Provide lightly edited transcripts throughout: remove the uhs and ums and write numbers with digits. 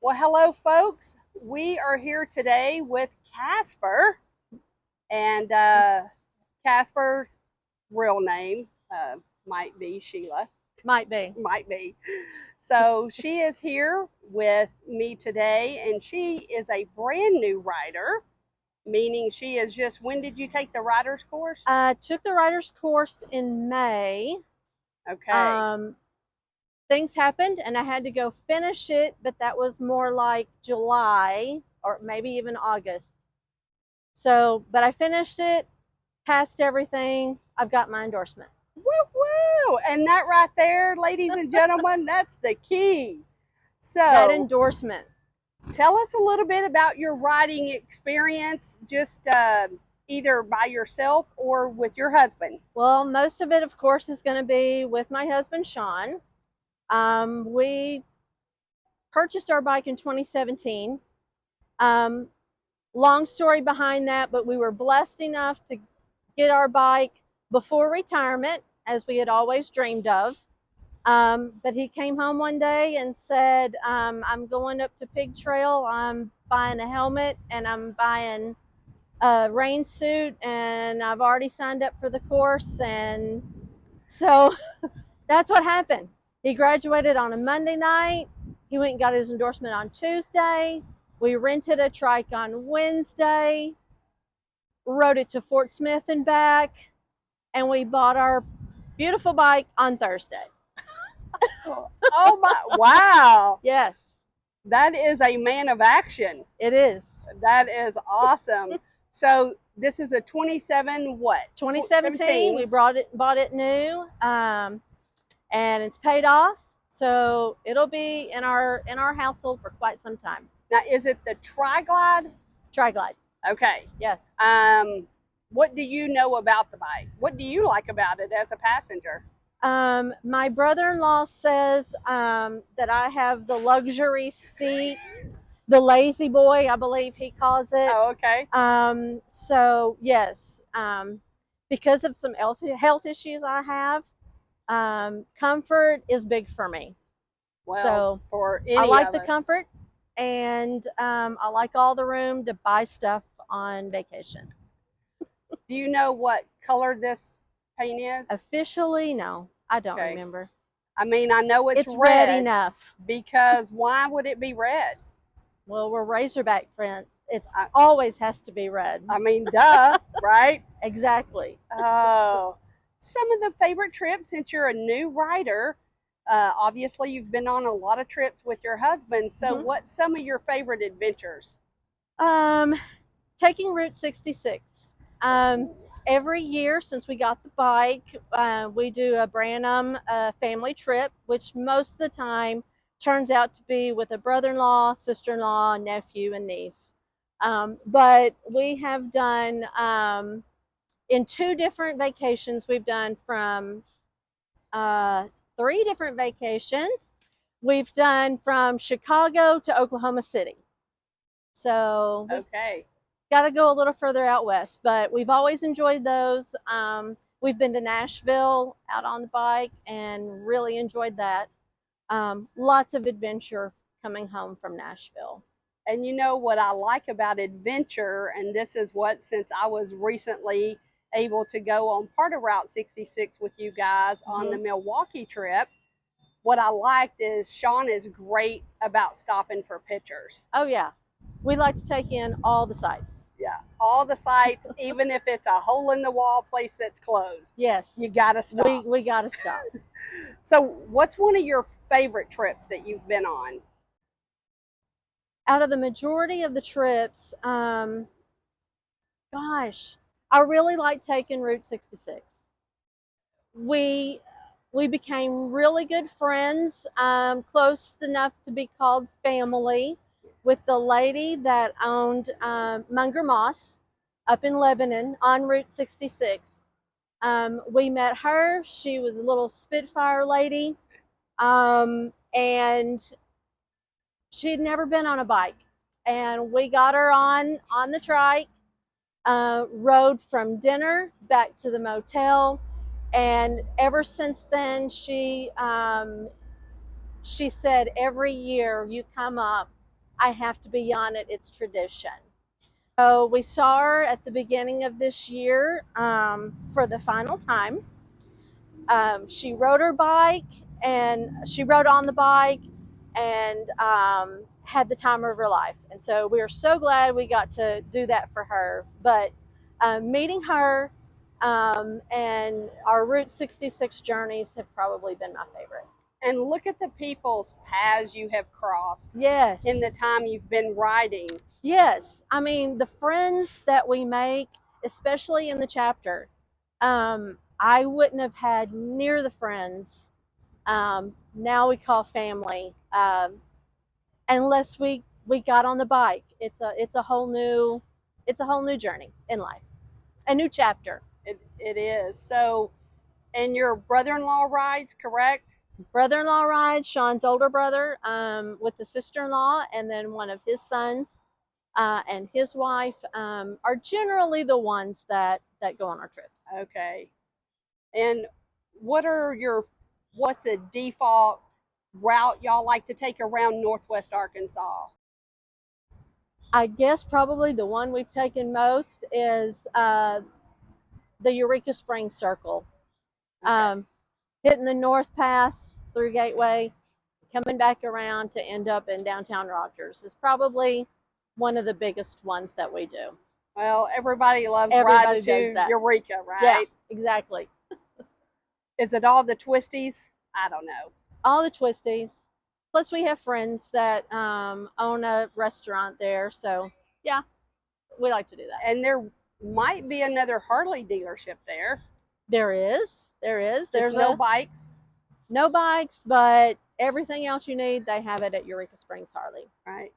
Well, hello, folks. We are here today with Casper, and Casper's real name might be Sheila, Might be. might be. So she is here with me today, and she is a brand new rider, meaning she is just. When did you take the rider's course? I took the writer's course in May. Okay. Um, Things happened and I had to go finish it, but that was more like July or maybe even August. But I finished it, passed everything. I've got my endorsement. Woo woo! And that right there, ladies and gentlemen, that's the key. That So, endorsement. tell us a little bit about your riding experience, just either by yourself or with your husband. Well, most of it, of course, is going to be with my husband, Sean. We purchased our bike in 2017. Um, Long story behind that, but we were blessed enough to get our bike before retirement, as we had always dreamed of. But he came home one day and said, I'm going up to Pig Trail. I'm buying a helmet and I'm buying a rain suit, and I've already signed up for the course. And so that's what happened. He graduated on a Monday night. He went and got his endorsement on Tuesday. We rented a trike on Wednesday, rode it to Fort Smith and back, and we bought our beautiful bike on Thursday. Oh my, wow. Yes, That is a man of action. it is. That is awesome. So, this is a 27 what? 2017, we bought it new, and it's paid off. So it'll be in our household for quite some time. Now, is it the Tri-Glide? Tri-Glide. Okay. Yes. What do you know about the bike? What do you like about it as a passenger? My brother-in-law says that I have the luxury seat, the lazy boy, I believe he calls it. Oh, okay. So yes, because of some health issues I have, comfort is big for me. Well, So for any I like of the us. comfort, and I like all the room to buy stuff on vacation. Do you know what color this paint is? Officially, no, I don't Okay. remember. I mean, I know it's red red enough. because why would it be red? Well, we're Razorback friends. It I- always has to be red. I mean, duh, right? Exactly. Oh, some of the favorite trips since you're a new rider. Obviously, you've been on a lot of trips with your husband. So, Mhm. what's some of your favorite adventures? Um, Taking Route 66. Every year since we got the bike, we do a Branham family trip, which most of the time turns out to be with a brother-in-law, sister-in-law, nephew, and niece. But we have done in two different vacations. We've done from uh, three different vacations. We've done from Chicago to Oklahoma City. So we've Okay. got to go a little further out west, but we've always enjoyed those. We've been to Nashville out on the bike and really enjoyed that. Lots of adventure coming home from Nashville. And you know what I like about adventure, and this is what, since I was recently able to go on part of Route 66 with you guys on the Milwaukee trip, what I liked is Sean is great about stopping for pictures. Oh, yeah. We like to take in all the sights. Yeah, all the sites, even if it's a hole in the wall place that's closed. Yes. You got to stop. We got to stop. So, what's one of your favorite trips that you've been on? Out of the majority of the trips, gosh, I really like taking Route 66. We became really good friends, close enough to be called family, with the lady that owned Munger Moss up in Lebanon on Route 66. We met her. She was a little Spitfire lady, and she'd never been on a bike. And we got her on the trike, rode from dinner back to the motel, and ever since then she said every year you come up I have to be on it. It's tradition. So we saw her at the beginning of this year for the final time. She rode her bike, and she rode on the bike and had the time of her life. And so we are so glad we got to do that for her. But meeting her and our Route 66 journeys have probably been my favorite. And look at the people's paths you have crossed. Yes. In the time you've been riding. Yes. I mean, the friends that we make, especially in the chapter, I wouldn't have had near the friends now we call family unless we got on the bike. It's a whole new journey in life, a new chapter. It is. So, and your brother-in-law rides, correct? Brother-in-law rides, Sean's older brother, with the sister-in-law, and then one of his sons and his wife are generally the ones that go on our trips. Okay. And what's a default route y'all like to take around Northwest Arkansas? I guess probably the one we've taken most is the Eureka Springs Circle. Okay. Hitting the north path through Gateway, coming back around to end up in downtown Rogers is probably one of the biggest ones that we do. Well, everybody loves Everybody riding to does that. Eureka, right? Yeah, exactly. Is it all the twisties? I don't know. All the twisties. Plus, we have friends that own a restaurant there, so yeah, we like to do that. And there might be another Harley dealership there. There is. There's no bikes. No bikes, but everything else you need, they have it at Eureka Springs Harley. Right.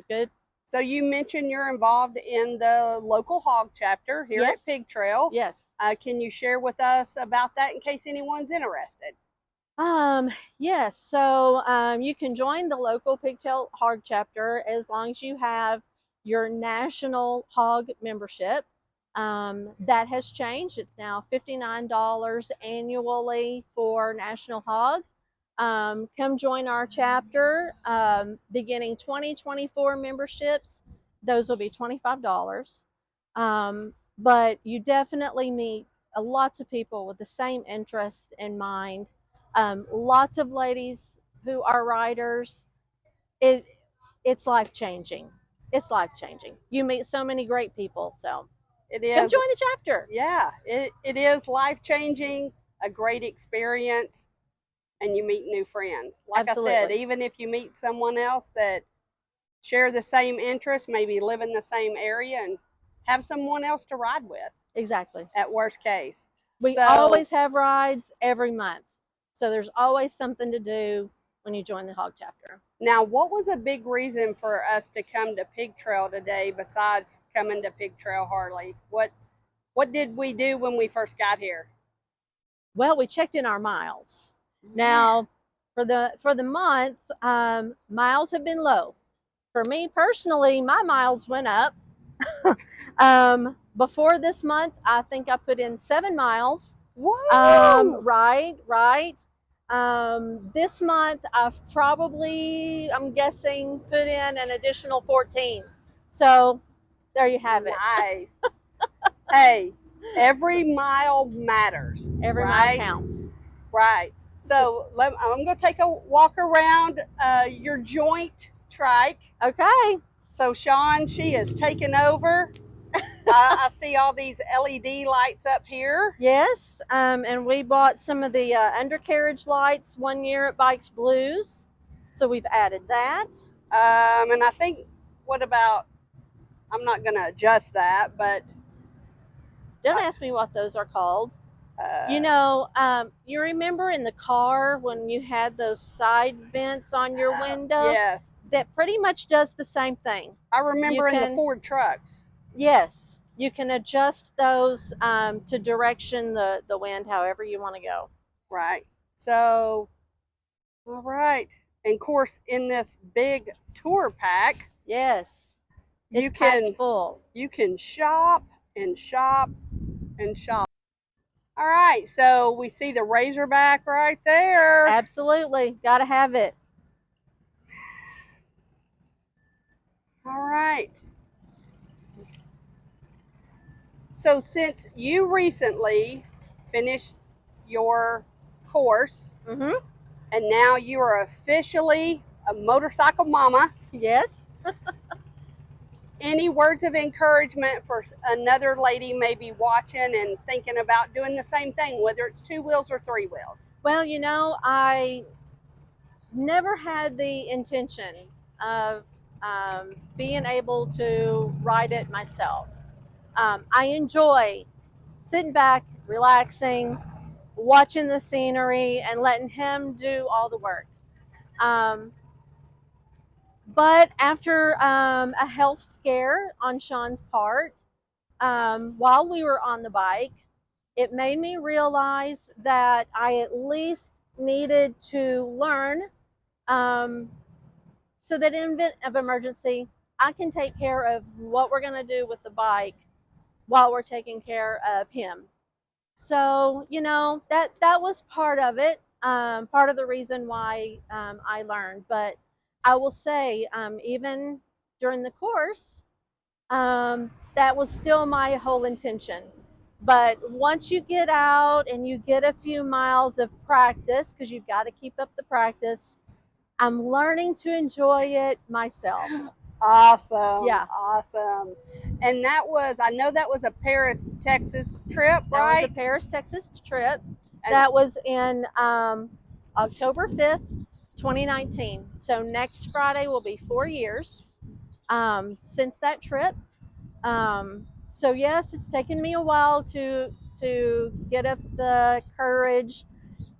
Good. So you mentioned you're involved in the local hog chapter here Yes. at Pig Trail. Yes. Can you share with us about that in case anyone's interested? Yes. So you can join the local Pigtail Hog chapter as long as you have your national hog membership. That has changed. It's now $59 annually for National Hog. Come join our chapter. Beginning 2024 memberships, those will be $25. But you definitely meet lots of people with the same interests in mind. Lots of ladies who are riders. It's life changing. It's life changing. You meet so many great people. So it is. Come join the chapter. Yeah, it is life changing. A great experience. And you meet new friends. Like Absolutely. I said, even if you meet someone else that share the same interests, maybe live in the same area, and have someone else to ride with. Exactly. At worst case. We always have rides every month. So there's always something to do when you join the hog chapter. Now, what was a big reason for us to come to Pig Trail today besides coming to Pig Trail Harley? What did we do when we first got here? Well, we checked in our miles. Now, for the month, miles have been low. For me personally, my miles went up. Before this month, I think I put in 7 miles. Whoa! Right. This month, I've probably, I'm guessing, put in an additional 14. So there you have it. Nice. Hey, every mile matters. Every mile counts. Right. So I'm going to take a walk around your joint trike. Okay. So Sean, she is taking over. I see all these LED lights up here. Yes, and we bought some of the undercarriage lights one year at Bikes Blues, so we've added that. And I think, what about, I'm not going to adjust that, but. Don't ask me what those are called. You remember in the car when you had those side vents on your windows? Yes. That pretty much does the same thing. I remember in the Ford trucks. Yes. You can adjust those to direction the wind however you want to go. Right. So, all right. And of course, in this big tour pack. Yes. You can full. You can shop and shop and shop. All right, so we see the Razorback right there. Absolutely, gotta have it. All right. So since you recently finished your course Mm-hmm. and now you are officially a motorcycle mama, Yes. any words of encouragement for another lady maybe watching and thinking about doing the same thing, whether it's 2 wheels or 3 wheels? Well, I never had the intention of being able to ride it myself. I enjoy sitting back, relaxing, watching the scenery, and letting him do all the work. Um, but after a health scare on Sean's part, while we were on the bike, it made me realize that I at least needed to learn, um, so that in event of emergency, I can take care of what we're going to do with the bike while we're taking care of him. So, that was part of it, part of the reason why I learned. But I will say, even during the course, that was still my whole intention. But once you get out and you get a few miles of practice, because you've got to keep up the practice, I'm learning to enjoy it myself. Awesome. Yeah. Awesome. And I know that was a Paris, Texas trip, That was right? a Paris, Texas trip. That was in October 5th, 2019. So next Friday will be 4 years since that trip. So yes, it's taken me a while to get up the courage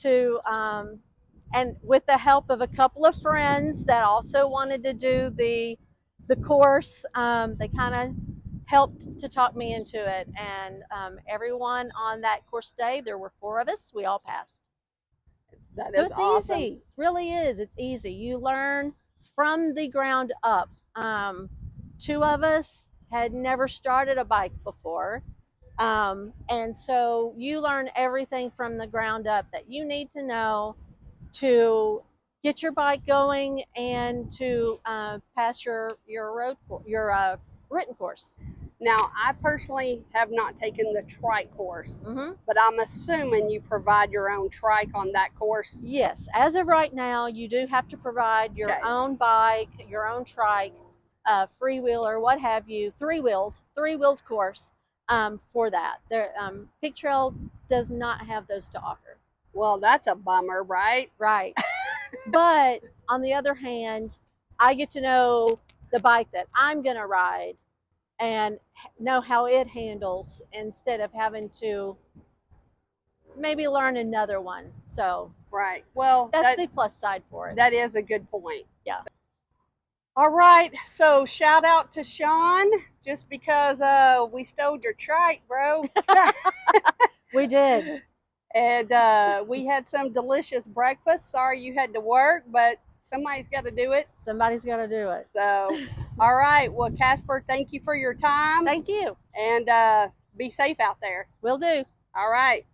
to, and with the help of a couple of friends that also wanted to do the course, they kind of helped to talk me into it. And everyone on that course day, there were 4 of us, we all passed. That So is it's awesome. easy. It really is. It's easy. You learn from the ground up. 2 of us had never started a bike before. And so you learn everything from the ground up that you need to know to get your bike going and to pass your written course. Now, I personally have not taken the trike course, Mm-hmm. but I'm assuming you provide your own trike on that course. Yes, as of right now, you do have to provide your Okay. own bike, your own trike, freewheeler, what have you, three-wheeled course for that. Pig Trail does not have those to offer. Well, that's a bummer, right? Right. But on the other hand, I get to know the bike that I'm going to ride and know how it handles instead of having to maybe learn another one. So Right. Well, that's the plus side for it. that is a good point. Yeah. All right. So shout out to Sean just because we stole your trike, bro. We did. And we had some delicious breakfast. Sorry you had to work, but somebody's got to do it. Somebody's got to do it. So, all right. Well, Casper, thank you for your time. Thank you. And be safe out there. Will do. All right.